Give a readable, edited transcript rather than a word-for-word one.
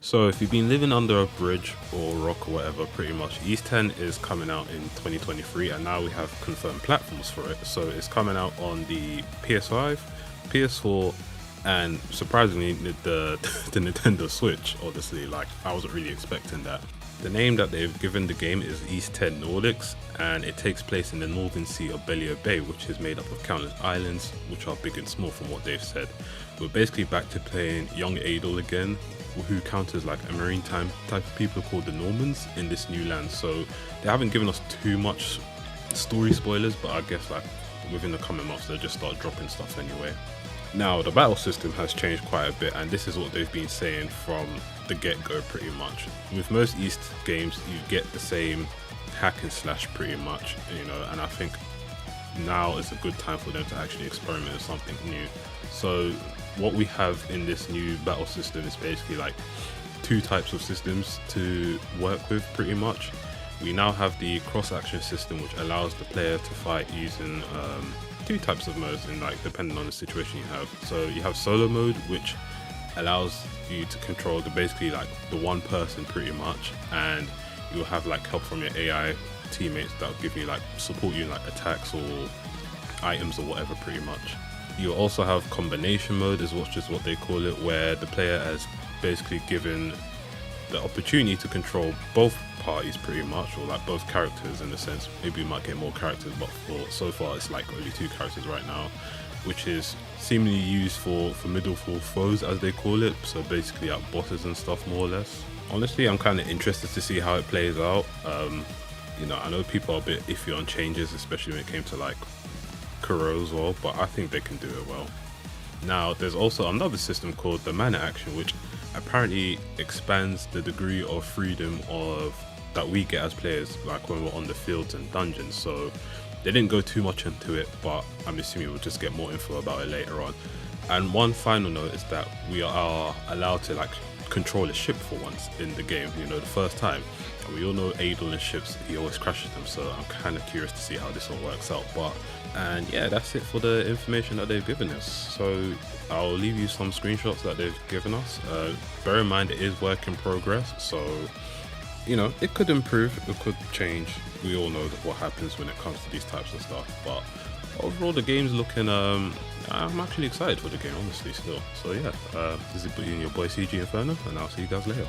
So if you've been living under a bridge or rock or whatever, pretty much East 10 is coming out in 2023, and now we have confirmed platforms for it. So it's coming out on the PS5, PS4, and surprisingly the Nintendo Switch. Honestly, like, I wasn't really expecting that. The name that they've given the game is East 10 Nordics, and it takes place in the northern sea of Bellio Bay, which is made up of countless islands, which are big and small from what they've said. We're basically back to playing young Adol again, who counters like a maritime type of people called the Normans in this new land. So they haven't given us too much story spoilers, but I guess like within the coming months they'll just start dropping stuff anyway. Now the battle system has changed quite a bit, and this is what they've been saying from the get-go pretty much. With most East games you get the same hack and slash pretty much, you know, and I think now is a good time for them to actually experiment with something new. So what we have in this new battle system is basically like two types of systems to work with pretty much. We now have the cross action system, which allows the player to fight using two types of modes, in like depending on the situation you have. So you have solo mode, which allows you to control basically like the one person pretty much, and you'll have like help from your AI teammates that will give you like support you in like attacks or items or whatever pretty much. You also have combination mode, is just what they call it, where the player has basically given the opportunity to control both parties pretty much, or like both characters in a sense. Maybe you might get more characters, but so far it's like only two characters right now, which is seemingly used for formidable foes, as they call it. So basically like bosses and stuff, more or less. Honestly, I'm kind of interested to see how it plays out. You know, I know people are a bit iffy on changes, especially when it came to like Kuro as well, but I think they can do it well. Now there's also another system called the mana action, which apparently expands the degree of freedom that we get as players, like when we're on the fields and dungeons. So they didn't go too much into it, but I'm assuming we'll just get more info about it later on. And one final note is that we are allowed to like control a ship for once in the game, you know, the first time. And we all know Adol and ships, he always crashes them, so I'm kind of curious to see how this all works out. And yeah, that's it for the information that they've given us. So I'll leave you some screenshots that they've given us. Bear in mind it is work in progress, so you know, it could improve, it could change. We all know what happens when it comes to these types of stuff, but overall the game's looking I'm actually excited for the game, honestly, still. So yeah, this is your boy CG Inferno, and I'll see you guys later.